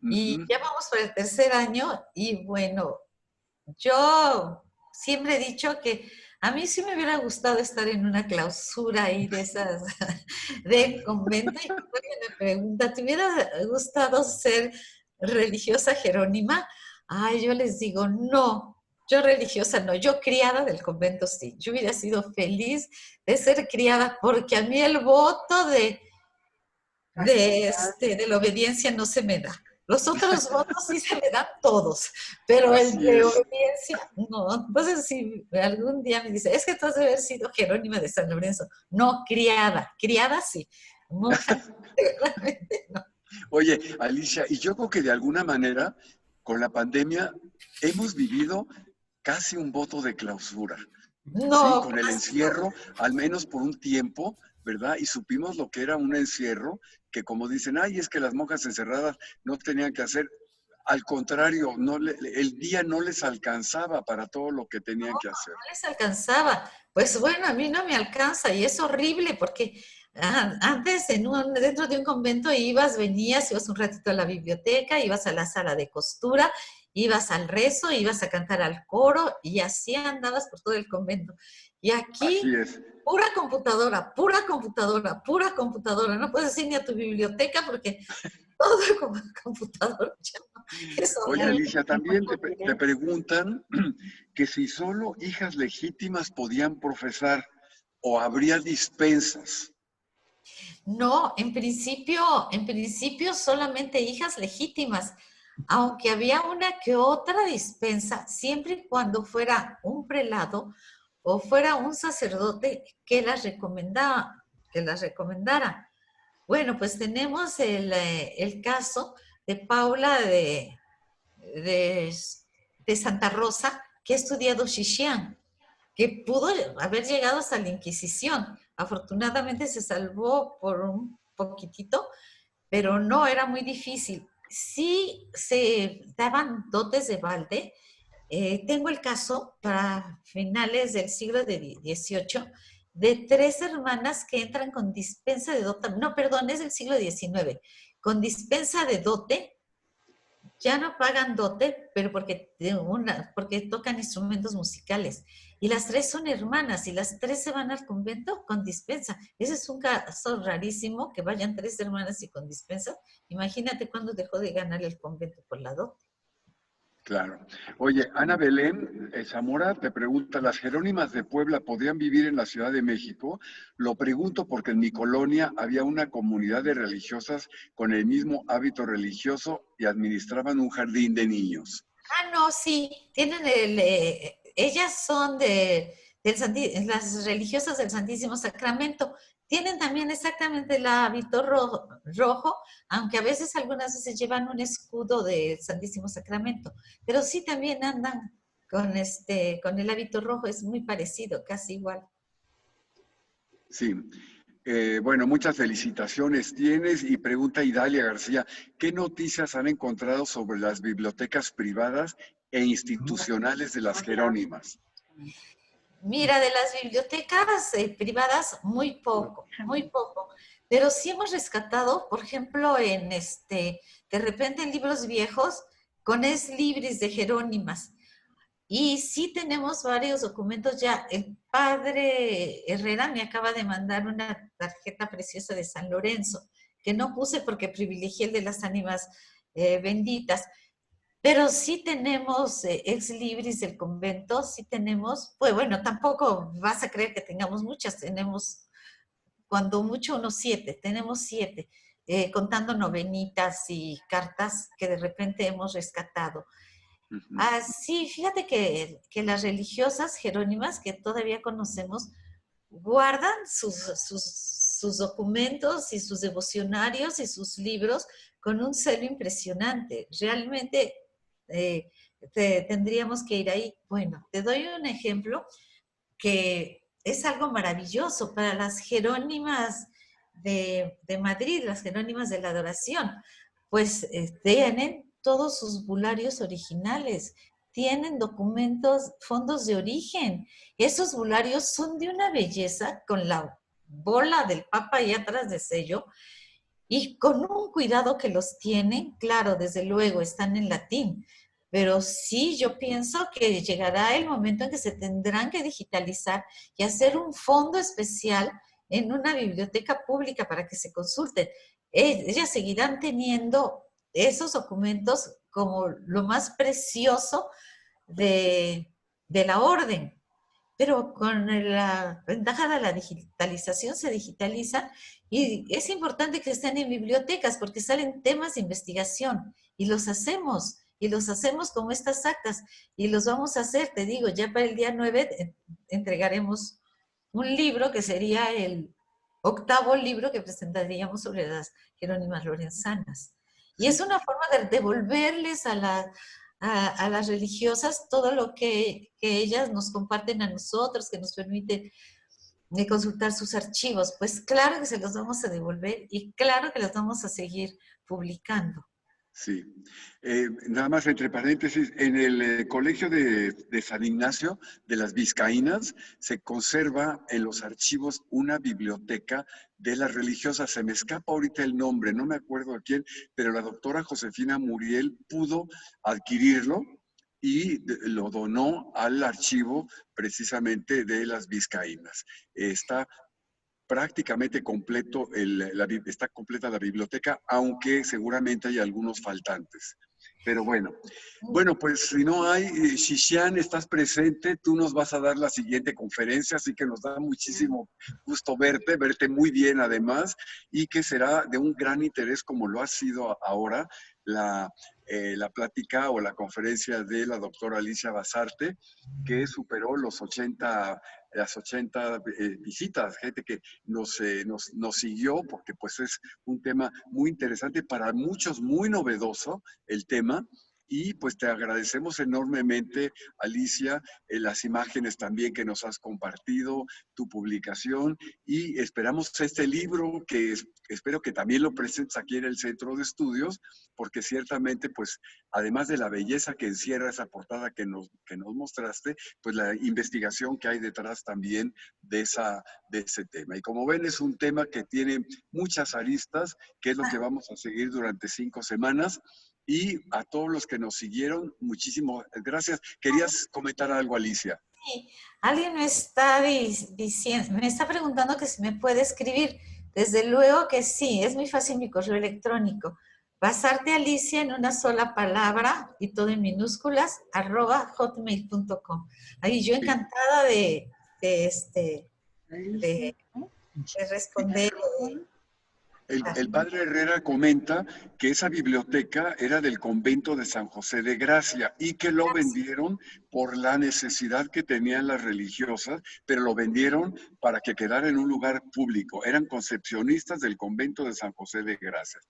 y Ujú. ya vamos por el tercer año. Y bueno, yo siempre he dicho que a mí sí me hubiera gustado estar en una clausura ahí de esas de convento. Y después que me pregunta, ¿te hubiera gustado ser religiosa jerónima? Ay, yo les digo, no, yo religiosa no, yo criada del convento sí. Yo hubiera sido feliz de ser criada porque a mí el voto de la obediencia no se me da. Los otros votos sí se me dan todos, pero el Así de es. obediencia no. Entonces, si algún día me dice, es que tú has de haber sido Jerónima de San Lorenzo. No, criada sí. Monja, realmente no. Oye, Alicia, y yo creo que de alguna manera, con la pandemia, hemos vivido casi un voto de clausura, ¿sí? No, Con el encierro, al menos por un tiempo, ¿verdad? Y supimos lo que era un encierro, que como dicen, ay, es que las monjas encerradas no tenían que hacer. Al contrario, el día no les alcanzaba para todo lo que tenían que hacer. les alcanzaba. Pues bueno, a mí no me alcanza y es horrible porque antes dentro de un convento ibas, venías, ibas un ratito a la biblioteca, ibas a la sala de costura, ibas al rezo, ibas a cantar al coro y así andabas por todo el convento. Y Así aquí, es. pura computadora, pura computadora, pura computadora. No puedes ir ni a tu biblioteca porque todo como computadora. Es Oye, horrible. Alicia, también te preguntan que si solo hijas legítimas podían profesar o habría dispensas. No, en principio solamente hijas legítimas, aunque había una que otra dispensa, siempre y cuando fuera un prelado o fuera un sacerdote que las recomendara. Bueno, pues tenemos el caso de Paula de, de Santa Rosa, que ha estudiado Shishian, que pudo haber llegado hasta la Inquisición. Afortunadamente se salvó por un poquitito, pero no, era muy difícil. Sí se daban dotes de balde. Tengo el caso para finales del siglo XVIII de 3 hermanas que entran con dispensa de dote, no, perdón, es del siglo XIX, con dispensa de dote, ya no pagan dote, pero porque tocan instrumentos musicales. Y las 3 son hermanas y las 3 se van al convento con dispensa. Ese es un caso rarísimo, que vayan 3 hermanas y con dispensa. Imagínate cuándo dejó de ganar el convento por la dote. Claro. Oye, Ana Belén Zamora te pregunta, ¿las Jerónimas de Puebla podían vivir en la Ciudad de México? Lo pregunto porque en mi colonia había una comunidad de religiosas con el mismo hábito religioso y administraban un jardín de niños. No, sí, tienen ellas son las religiosas del Santísimo Sacramento, tienen también exactamente el hábito rojo, aunque a veces algunas veces llevan un escudo del Santísimo Sacramento, pero sí también andan con el hábito rojo, es muy parecido, casi igual. Sí. Bueno, muchas felicitaciones tienes y pregunta Idalia García, ¿qué noticias han encontrado sobre las bibliotecas privadas e institucionales de las Jerónimas? Mira, de las bibliotecas privadas, muy poco, muy poco. Pero sí hemos rescatado, por ejemplo, de repente en libros viejos, con es libris de Jerónimas. Y sí tenemos varios documentos ya. El padre Herrera me acaba de mandar una tarjeta preciosa de San Lorenzo, que no puse porque privilegié el de las ánimas benditas. Pero sí tenemos ex libris del convento, sí tenemos, pues bueno, tampoco vas a creer que tengamos muchas, tenemos cuando mucho unos 7, tenemos 7, contando novenitas y cartas que de repente hemos rescatado. Sí, fíjate que las religiosas jerónimas que todavía conocemos guardan sus documentos y sus devocionarios y sus libros con un celo impresionante. Realmente tendríamos que ir ahí. Bueno, te doy un ejemplo que es algo maravilloso para las jerónimas de Madrid, las jerónimas de la adoración, pues tienen todos sus bularios originales, tienen documentos, fondos de origen. Esos bularios son de una belleza con la bola del Papa ahí atrás de sello y con un cuidado que los tienen, claro, desde luego están en latín, pero sí yo pienso que llegará el momento en que se tendrán que digitalizar y hacer un fondo especial en una biblioteca pública para que se consulten. Ellas seguirán teniendo esos documentos como lo más precioso de la orden, pero con la ventaja de la digitalización se digitaliza y es importante que estén en bibliotecas porque salen temas de investigación y los hacemos como estas actas y los vamos a hacer, te digo, ya para el día 9 entregaremos un libro que sería el octavo libro que presentaríamos sobre las Jerónimas Lorenzanas. Y es una forma de devolverles a las religiosas todo lo que ellas nos comparten a nosotros, que nos permite consultar sus archivos. Pues claro que se los vamos a devolver y claro que los vamos a seguir publicando. Sí. Nada más entre paréntesis, en el Colegio de San Ignacio de las Vizcaínas se conserva en los archivos una biblioteca de las religiosas. Se me escapa ahorita el nombre, no me acuerdo a quién, pero la doctora Josefina Muriel pudo adquirirlo y lo donó al archivo precisamente de las Vizcaínas. Está prácticamente completo, está completa la biblioteca, aunque seguramente hay algunos faltantes. Pero bueno, pues si no hay, Shishian, estás presente, tú nos vas a dar la siguiente conferencia, así que nos da muchísimo gusto verte muy bien además, y que será de un gran interés como lo ha sido ahora la plática o la conferencia de la doctora Alicia Basarte, que superó las 80 visitas, gente que nos siguió, porque pues es un tema muy interesante, para muchos muy novedoso el tema. Y pues te agradecemos enormemente, Alicia, las imágenes también que nos has compartido, tu publicación, y esperamos este libro que espero que también lo presentes aquí en el Centro de Estudios, porque ciertamente pues además de la belleza que encierra esa portada que nos mostraste, pues la investigación que hay detrás también de ese tema. Y como ven, es un tema que tiene muchas aristas, que es lo que vamos a seguir durante 5 semanas. Y a todos los que nos siguieron, muchísimas gracias. ¿Querías comentar algo, Alicia? Sí, alguien me está diciendo, me está preguntando que si me puede escribir. Desde luego que sí, es muy fácil mi correo electrónico. Basarte Alicia en una sola palabra y todo en minúsculas, @hotmail.com. Ahí yo encantada de responder, El padre Herrera comenta que esa biblioteca era del convento de San José de Gracia y que lo vendieron por la necesidad que tenían las religiosas, pero lo vendieron para que quedara en un lugar público. Eran concepcionistas del convento de San José de Gracia.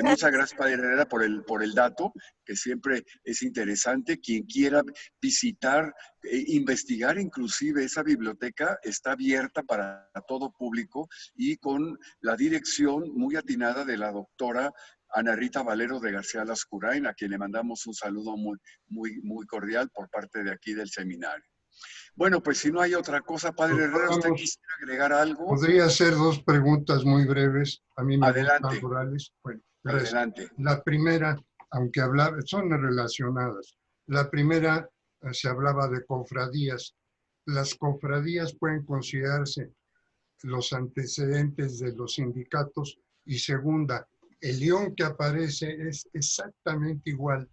Muchas gracias, padre Herrera, por el dato, que siempre es interesante. Quien quiera visitar, investigar inclusive esa biblioteca, está abierta para todo público y con la dirección muy atinada de la doctora Ana Rita Valero de García Lascurain, a quien le mandamos un saludo muy cordial por parte de aquí del seminario. Bueno, pues si no hay otra cosa, padre Herrera, ¿usted quisiera agregar algo? Podría hacer dos preguntas muy breves. A mí me Adelante. gustan orales. Bueno, gracias. Adelante. La primera, aunque son relacionadas. La primera, se hablaba de cofradías. Las cofradías pueden considerarse los antecedentes de los sindicatos. Y segunda, el león que aparece es exactamente igual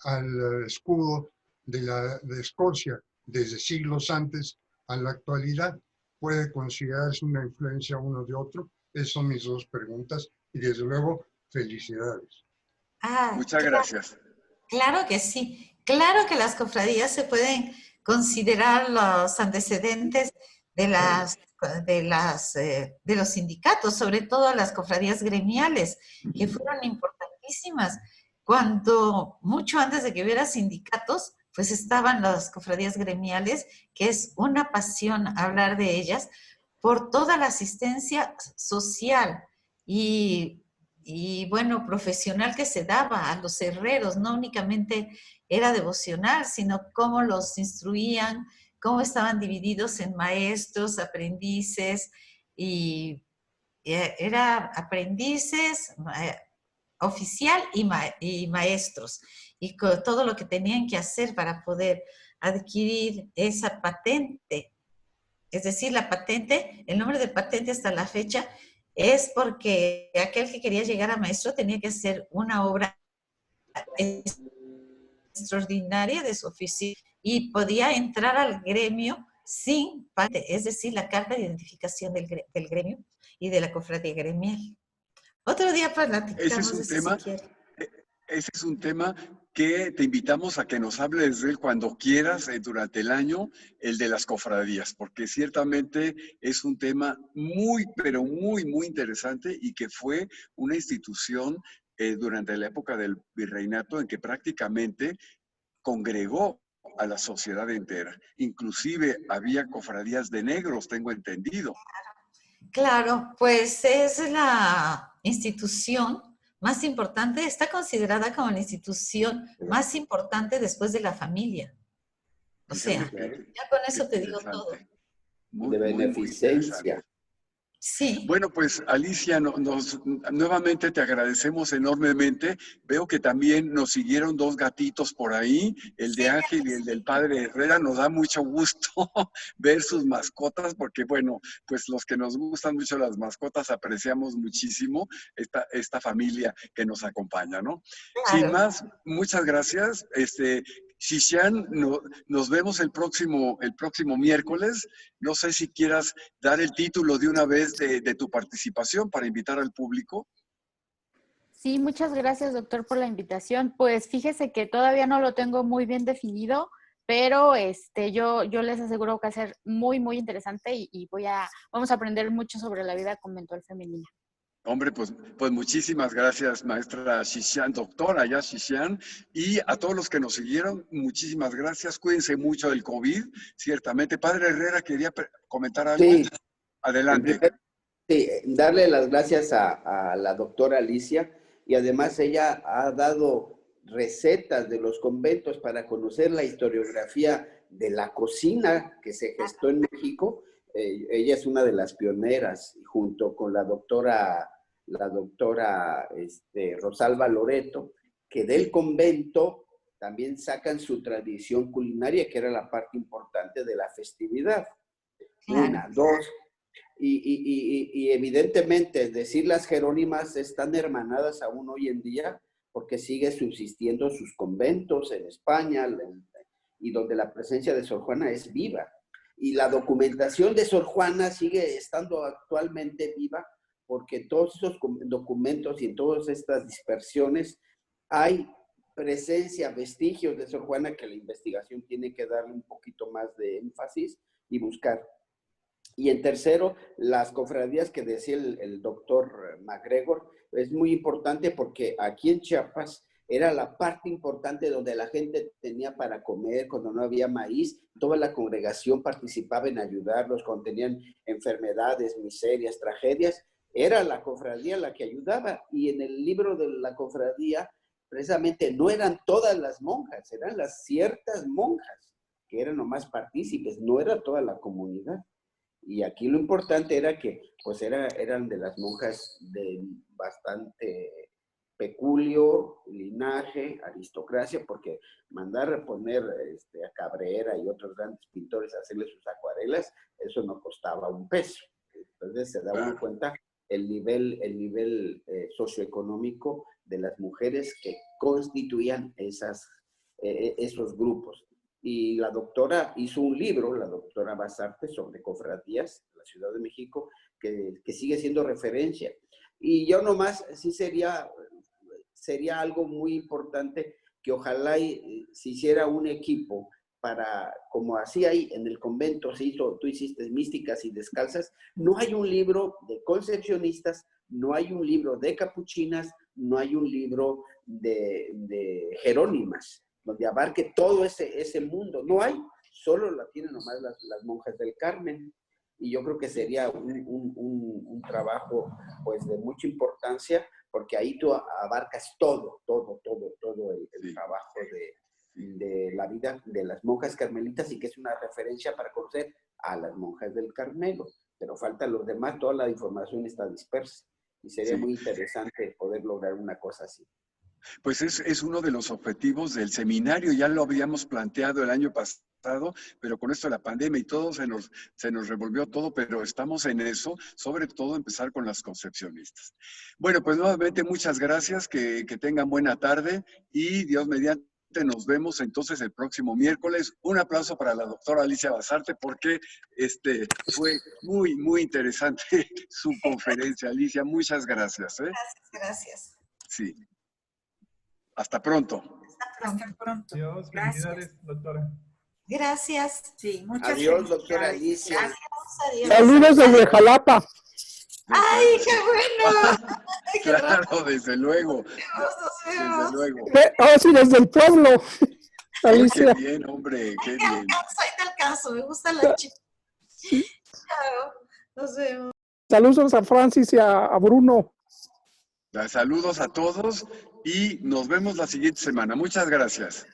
al escudo de Escocia desde siglos antes a la actualidad. ¿Puede considerarse una influencia uno de otro? Esas son mis dos preguntas y desde luego felicidades. Muchas gracias. Claro que sí. Claro que las cofradías se pueden considerar los antecedentes de los sindicatos, sobre todo las cofradías gremiales, que fueron importantísimas. Cuando, mucho antes de que hubiera sindicatos, pues estaban las cofradías gremiales, que es una pasión hablar de ellas, por toda la asistencia social y bueno, profesional que se daba a los herreros. No únicamente era devocional, sino cómo los instruían, cómo estaban divididos en maestros, aprendices, y era aprendices, oficial y maestros, y con todo lo que tenían que hacer para poder adquirir esa patente. Es decir, la patente, el nombre de patente hasta la fecha, es porque aquel que quería llegar a maestro tenía que hacer una obra extraordinaria de su oficio y podía entrar al gremio sin patente, es decir, la carta de identificación del gremio y de la cofradía gremial. Otro día platicamos de eso si quiere. Ese es un tema que te invitamos a que nos hables de él cuando quieras durante el año, el de las cofradías, porque ciertamente es un tema pero muy interesante y que fue una institución durante la época del virreinato en que prácticamente congregó a la sociedad entera. Inclusive había cofradías de negros, tengo entendido. Claro, pues es la institución más importante, está considerada como la institución más importante después de la familia. O sea, ya con eso te digo todo. De beneficencia. Sí. Bueno, pues Alicia, nuevamente te agradecemos enormemente. Veo que también nos siguieron dos gatitos por ahí, el de Ángel y el del padre Herrera. Nos da mucho gusto ver sus mascotas porque, bueno, pues los que nos gustan mucho las mascotas apreciamos muchísimo esta familia que nos acompaña, ¿no? Claro. Sin más, muchas gracias. Xixian, nos vemos el próximo miércoles. No sé si quieras dar el título de una vez de tu participación para invitar al público. Sí, muchas gracias, doctor, por la invitación. Pues fíjese que todavía no lo tengo muy bien definido, pero yo les aseguro que va a ser muy interesante y vamos a aprender mucho sobre la vida conventual femenina. Hombre, pues muchísimas gracias, maestra Xixian, doctora ya Xixian, y a todos los que nos siguieron, muchísimas gracias. Cuídense mucho del COVID, ciertamente. Padre Herrera, quería comentar algo. Sí. Adelante. Sí, darle las gracias a la doctora Alicia, y además ella ha dado recetas de los conventos para conocer la historiografía de la cocina que se gestó en México. Ella es una de las pioneras, junto con la doctora Rosalba Loreto, que del convento también sacan su tradición culinaria, que era la parte importante de la festividad. Claro. Una, dos, y evidentemente decir las jerónimas están hermanadas aún hoy en día, porque sigue subsistiendo sus conventos en España, y donde la presencia de Sor Juana es viva. Y la documentación de Sor Juana sigue estando actualmente viva, porque todos esos documentos y en todas estas dispersiones hay presencia, vestigios de Sor Juana que la investigación tiene que darle un poquito más de énfasis y buscar. Y en tercero, las cofradías que decía el doctor MacGregor, es muy importante porque aquí en Chiapas era la parte importante donde la gente tenía para comer, cuando no había maíz, toda la congregación participaba en ayudarlos, cuando tenían enfermedades, miserias, tragedias, era la cofradía la que ayudaba. Y en el libro de la cofradía, precisamente no eran todas las monjas, eran las ciertas monjas, que eran nomás partícipes, no era toda la comunidad. Y aquí lo importante era que pues eran de las monjas de bastante peculio, linaje, aristocracia, porque mandar a poner a Cabrera y otros grandes pintores a hacerle sus acuarelas, eso no costaba un peso. Entonces se da uno cuenta el nivel socioeconómico de las mujeres que constituían esos grupos. Y la doctora hizo un libro, la doctora Basarte, sobre cofradías de la Ciudad de México, que sigue siendo referencia. Y yo nomás, sí sería algo muy importante que ojalá se hiciera un equipo para, como así hay en el convento, se hizo, tú hiciste místicas y descalzas, no hay un libro de concepcionistas, no hay un libro de capuchinas, no hay un libro de jerónimas, donde abarque todo ese mundo. No hay, solo la tienen nomás las monjas del Carmen. Y yo creo que sería un trabajo pues de mucha importancia, porque ahí tú abarcas todo el trabajo de la vida de las monjas carmelitas, y que es una referencia para conocer a las monjas del Carmelo. Pero falta los demás, toda la información está dispersa. Y sería muy interesante poder lograr una cosa así. Pues es uno de los objetivos del seminario, ya lo habíamos planteado el año pasado, pero con esto de la pandemia y todo se nos revolvió todo, pero estamos en eso, sobre todo empezar con las concepcionistas. Bueno, pues nuevamente muchas gracias, que tengan buena tarde y Dios mediante nos vemos entonces el próximo miércoles. Un aplauso para la doctora Alicia Basarte porque fue muy, muy interesante su conferencia. Alicia, muchas gracias. Gracias. Sí. Hasta pronto. Hasta pronto. Adiós, Gracias. felicidades, doctora. Gracias. Sí, muchas Adiós, doctora felicidades. Alicia. Adiós. Saludos desde Jalapa. ¡Ay, qué bueno! Claro, desde luego. Nos vemos. Desde luego. Sí, desde el pueblo. Ay, qué Alicia. bien, hombre, qué Ahí bien. te alcanzo. Me gusta la chica. Chao. Nos vemos. Saludos a Francis y a Bruno. Saludos a todos y nos vemos la siguiente semana. Muchas gracias.